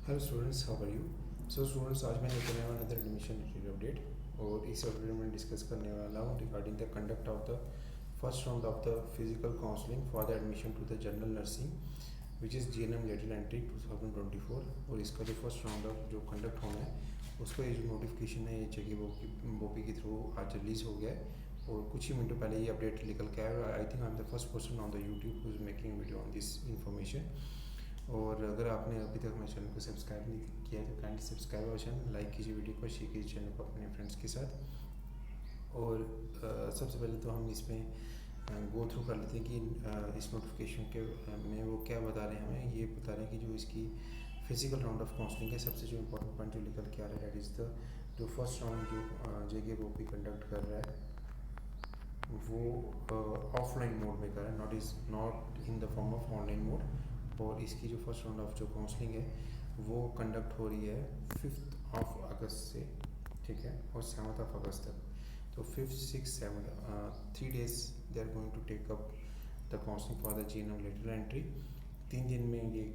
Hello students, how are you? So students, आज मैं लेकर आया हूँ अनदर एडमिशन रिलेटेड अपडेट। और इस अपडेट में डिस्कस करने वाला हूँ regarding the conduct of the first round of the physical counselling for the admission to the general nursing which is GNM lateral entry 2024। और इसका जो फर्स्ट राउंड ऑफ जो कंडक्ट होना है उसका ये जो नोटिफिकेशन है ये जगह बोपी के थ्रू आज रिलीज़ हो गया है। और कुछ ही मिनटों पहले ये अपडेट निकल के आया। I think I am the first person on the YouTube who is making video on this information. और अगर आपने अभी तक हमारे चैनल को सब्सक्राइब नहीं किया है तो काइंडली सब्सक्राइब और चैनल लाइक कीजिए, वीडियो को शेयर कीजिए चैनल को अपने फ्रेंड्स के साथ। और सबसे पहले तो हम इसमें गो थ्रू कर लेते हैं कि इस नोटिफिकेशन के में वो क्या बता रहे हैं। हमें ये बता रहे हैं कि जो इसकी फिजिकल राउंड ऑफ काउंसलिंग है, सबसे जो इम्पोर्टेंट पॉइंट जो निकल के आ रहा है दैट इज़ द जो फर्स्ट राउंड जो जेके वो भी कंडक्ट कर रहा है वो ऑफलाइन मोड में कर रहा है, not in the form of online mode. और इसकी जो फर्स्ट राउंड ऑफ जो काउंसलिंग है वो कंडक्ट हो रही है 5 अगस्त से, ठीक है, और 7 अगस्त तक। तो 5, 6, 7 3 days they are going to take up the counselling for the GNM lateral entry. 3 दिन में ये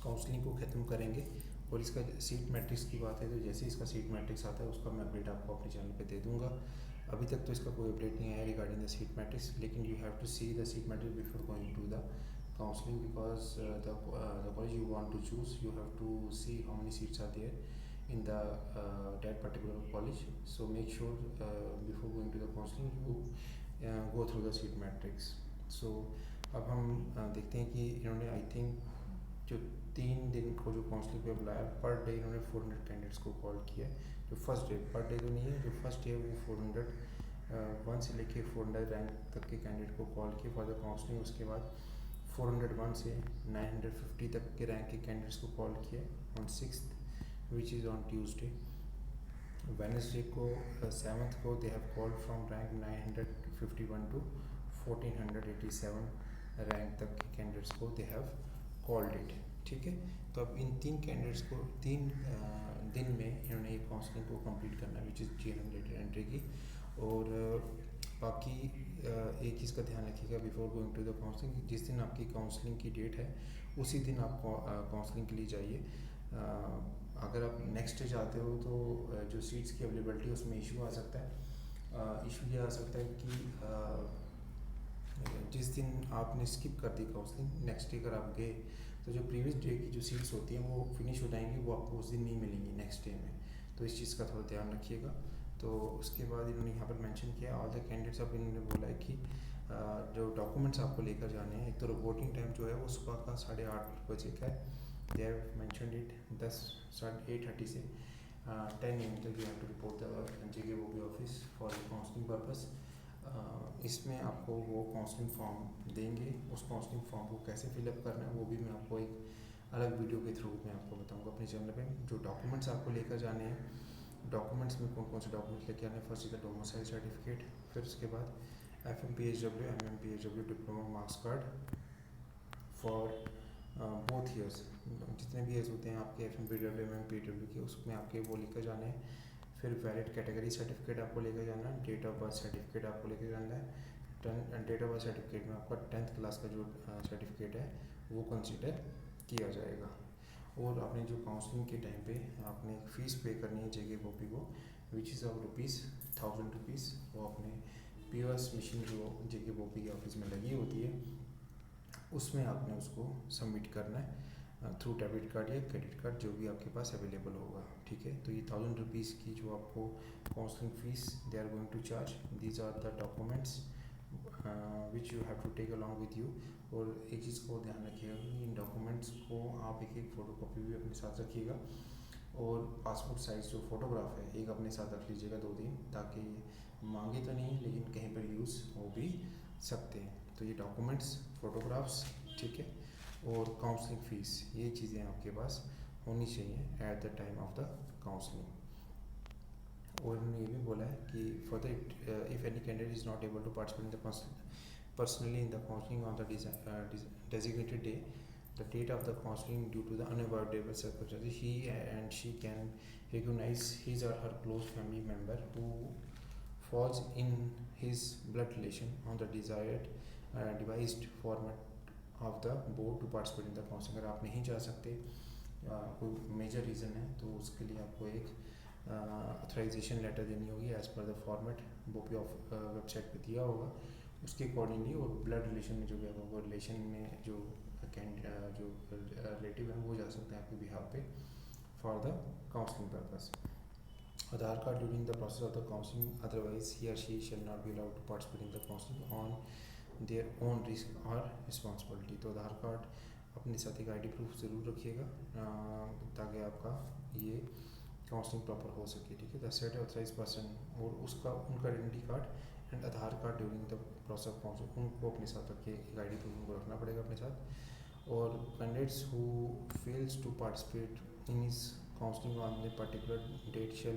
काउंसलिंग को ख़त्म करेंगे। और इसका सीट मैट्रिक्स की बात है तो जैसे इसका सीट मैट्रिक्स आता है उसका मैं अपडेट आपको अपने चैनल पे दे दूंगा। अभी तक तो इसका कोई अपडेट नहीं आया रिगार्डिंग द सीट मैट्रिक्स, लेकिन you have to see the seat matrix before going to the counseling because the college you want to choose, you have to see how many seats are there in the that particular college. So make sure before going to the counseling you go through the seat matrix. So अब हम देखते हैं कि इन्होंने I think जो 3 दिन को जो काउंसलिंग पे बुलाया, पर डे इन्होंने 400 कैंडिडेट्स को कॉल किया है। जो फर्स्ट डे, पर डे तो नहीं है, जो फर्स्ट डे वो 401 से लेके 400 रैंक तक के कैंडिडेट को कॉल किया फॉर द काउंसलिंग। उसके बाद 401 से 950 तक के रैंक के कैंडिडेट्स को कॉल किया on 6th which is on Tuesday. Wednesday को 7th को they have called from rank 951 to 1487 rank तक के कैंडिडेट्स को दे हैव कॉल्ड इट, ठीक है। तो अब इन 3 कैंडिडेट्स को 3 दिन में इन्होंने ये काउंसलिंग को कंप्लीट करना है which is GNM lateral entry की। और बाकी एक चीज़ का ध्यान रखिएगा before going to the counselling, जिस दिन आपकी काउंसलिंग की डेट है उसी दिन आप काउंसलिंग के लिए जाइए। अगर आप नेक्स्ट डे जाते हो तो जो सीट्स की अवेलेबिलिटी उसमें इशू आ सकता है। इशू ये आ सकता है कि जिस दिन आपने स्किप कर दी काउंसलिंग, नेक्स्ट डे अगर आप गए तो जो प्रीवियस डे की जो सीट्स होती हैं वो फिनिश हो जाएंगी, वो आपको उस दिन नहीं मिलेंगी नेक्स्ट डे में। तो इस चीज़ का थोड़ा ध्यान रखिएगा। तो उसके बाद इन्होंने यहाँ पर मेंशन किया ऑल द कैंडिडेट्स। अब इन्होंने बोला है कि जो डॉक्यूमेंट्स आपको लेकर जाने हैं, एक तो रिपोर्टिंग टाइम जो है वो सुबह का 8:30 बजे का है। दे हैव मेंशनड इट 8:30 से 10 AM तक you have to report the JK BOPEE office for the counselling purpose. इसमें आपको वो काउंसलिंग फॉर्म देंगे, उस काउंसलिंग फॉर्म को कैसे फिलअप करना है वो भी मैं आपको एक अलग वीडियो के थ्रू मैं आपको बताऊंगा अपने चैनल पे। जो डॉक्यूमेंट्स आपको लेकर जाने हैं, डॉक्यूमेंट्स में कौन कौन से डॉक्यूमेंट्स लेके आने हैं, first is the domicile certificate, फिर उसके बाद FMPHW diploma marks card for both years, जितने भी ईयर्स होते हैं आपके FMPW MMPW के, उसमें आपके वो लेकर जाने हैं। फिर वैलिड कैटेगरी सर्टिफिकेट आपको लेकर जाना है, डेट ऑफ बर्थ सर्टिफिकेट आपको लेकर जाना है। डेट ऑफ बर्थ सर्टिफिकेट में आपका 10th क्लास का जो सर्टिफिकेट है वो कंसिडर किया जाएगा। और आपने जो काउंसलिंग के टाइम पे आपने एक फ़ीस पे करनी है जेके बोपी को विच इज़ ऑफ ₹1000। वो अपने POS मशीन जो जेके बोपी के ऑफिस में लगी होती है उसमें आपने उसको सबमिट करना है थ्रू डेबिट कार्ड या क्रेडिट कार्ड, जो भी आपके पास अवेलेबल होगा, ठीक है। तो ये ₹1000 की जो आपको counselling fees they are going to charge. These are the documents which you have to take along with you. और एक चीज़ को ध्यान रखिएगा कि इन डॉक्यूमेंट्स को आप एक फ़ोटो कॉपी भी अपने साथ रखिएगा। और पासपोर्ट साइज़ जो फ़ोटोग्राफ है एक अपने साथ रख लीजिएगा 2 दिन, ताकि मांगे तो नहीं लेकिन कहीं पर यूज़ हो भी सकते हैं। तो ये डॉक्यूमेंट्स, फ़ोटोग्राफ्स, ठीक है, और काउंसलिंग फ़ीस, ये चीज़ें आपके पास होनी चाहिए at the time of the counselling. और उन्होंने ये भी बोला है कि for the if any candidate is not able to participate in the personally in the counseling on the designated day, the date of the counseling due to the unavoidable circumstances, he and she can recognize his or her close family member who falls in his blood relation on the desired devised format of the board to participate in the counseling। अगर आप नहीं जा सकते कोई major reason है तो उसके लिए आपको एक ऑथराइजेशन लेटर देनी होगी एज़ पर द फॉर्मेट वो भी ऑफ वेबसाइट पे दिया होगा उसके अकॉर्डिंगली। और ब्लड रिलेशन में जो भी आपको रिलेशन में जो जो रिलेटिव है वो जा सकते हैं आपके बिहाफ पे for the counselling purpose. Aadhaar card during the process of the counselling, otherwise he और she shall not be allowed to participate in the counselling on their own risk और रिस्पॉन्सिबिलिटी। तो आधार कार्ड अपने साथ एक आईडी प्रूफ ज़रूर रखिएगा ताकि आपका ये काउंसलिंग प्रॉपर हो सके, ठीक है। द सेट ऑथराइज पर्सन और उसका उनका identity card and Aadhaar card during the process of counselling उनको अपने साथ रख के एक आईडी प्रूफ उनको रखना पड़ेगा अपने साथ। और candidates who fails to participate in इस counselling on the particular date shall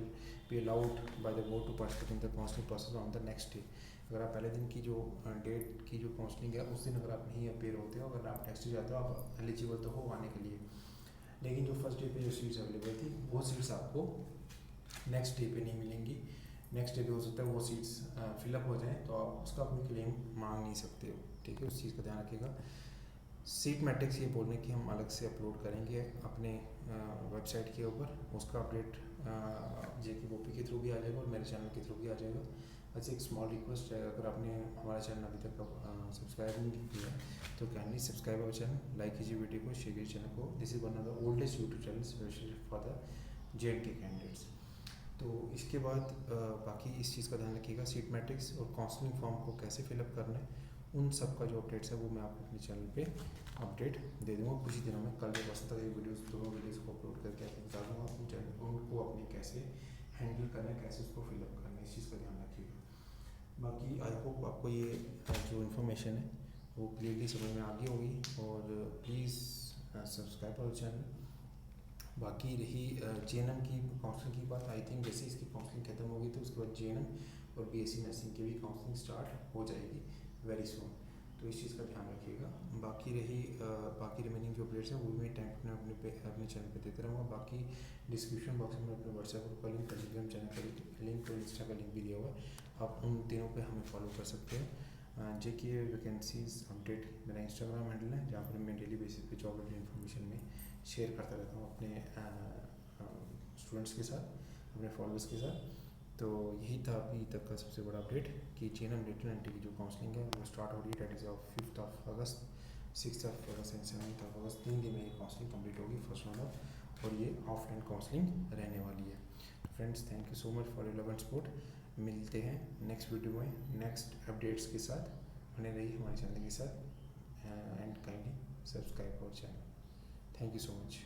be allowed by the board to participate in the counselling process on the next day. अगर आप पहले दिन की जो डेट की जो काउंसलिंग है उस दिन अगर आप नहीं अपेयर होते हो, अगर आप नेक्स्ट डे जाते हो, आप एलिजिबल तो हो आने के लिए, लेकिन जो फर्स्ट डे पे जो सीट्स अवेलेबल थी वो सीट्स आपको नेक्स्ट डे पे नहीं मिलेंगी। नेक्स्ट डे पे हो सकता है वो सीट्स फिलअप हो जाएँ तो आप उसका अपनी क्लेम मांग नहीं सकते हो, ठीक है। उस चीज़ का ध्यान रखिएगा। सीट मैट्रिक्स ये बोल रहे हैं कि हम अलग से अपलोड करेंगे अपने वेबसाइट के ऊपर, उसका अपडेट जेके गोपी के थ्रू भी आ जाएगा और मेरे चैनल के थ्रू भी आ जाएगा। बस एक स्मॉल रिक्वेस्ट है, अगर आपने हमारा चैनल अभी तक सब्सक्राइब नहीं किया है तो kindly subscribe our channel, like कीजिए वीडियो को, शेयर कीजिए चैनल को। This is one of the oldest YouTube channel for the JNK candidates. तो इसके बाद बाकी इस चीज़ का ध्यान रखिएगा, सीट मैट्रिक्स और काउंसलिंग फॉर्म को कैसे फिलअप करना है उन सब का जो अपडेट्स है वो मैं आपको अपने चैनल पे अपडेट दे दूँगा कुछ ही दिनों में। कल या परसों तक ये वीडियोस दोनों वीडियोस को अपलोड करके आपको बता दूँगा अपने चैनल उनको अपने कैसे हैंडल करना है, कैसे उसको फिलअप करना है, इस चीज़ का ध्यान रखिएगा। बाकी आई होप आपको ये जो इन्फॉर्मेशन है वो क्लियरली समझ में आ गई होगी और प्लीज़ सब्सक्राइब आवर चैनल। बाकी रही JNM की काउंसलिंग की बात, आई थिंक जैसे इसकी काउंसलिंग खत्म होगी तो उसके बाद JNM और BSc नर्सिंग की भी काउंसलिंग स्टार्ट हो जाएगी वेरी सून, तो इस चीज़ का ध्यान रखिएगा। बाकी रही बाकी रिमेनिंग जो अपडेट्स हैं वो मैं टाइम टू टाइम अपने चैनल पे देते रहूँगा। बाकी डिस्क्रिप्शन बॉक्स में अपने व्हाट्सएप ग्रुप का लिंक, टेलीग्राम चैनल का लिंक और इंस्टा का लिंक भी दिया हुआ है, आप उन तीनों पे हमें फॉलो कर सकते हो। JK वैकेंसीज अपडेट मेरा इंस्टाग्राम हैंडल है जहाँ पर मैं डेली बेसिस पे जॉब रिलेटेड इन्फॉर्मेशन में शेयर करता रहता हूँ अपने स्टूडेंट्स के साथ, अपने फॉलोअर्स के साथ। तो यही था अभी तक का सबसे बड़ा अपडेट कि JNM डेटा एंट्री की जो काउंसलिंग है वो स्टार्ट हो रही है, date is of 5th of August, 6th of August and 7th of August, 3 दिन में ये काउंसलिंग कंप्लीट होगी फर्स्ट राउंड ऑफ, और ये ऑफलाइन काउंसलिंग रहने वाली है। Friends thank you so much for your love and support. मिलते हैं नेक्स्ट वीडियो में नेक्स्ट अपडेट्स के साथ, बने रहिए हमारे चैनल के साथ and kindly subscribe our channel. Thank you so much.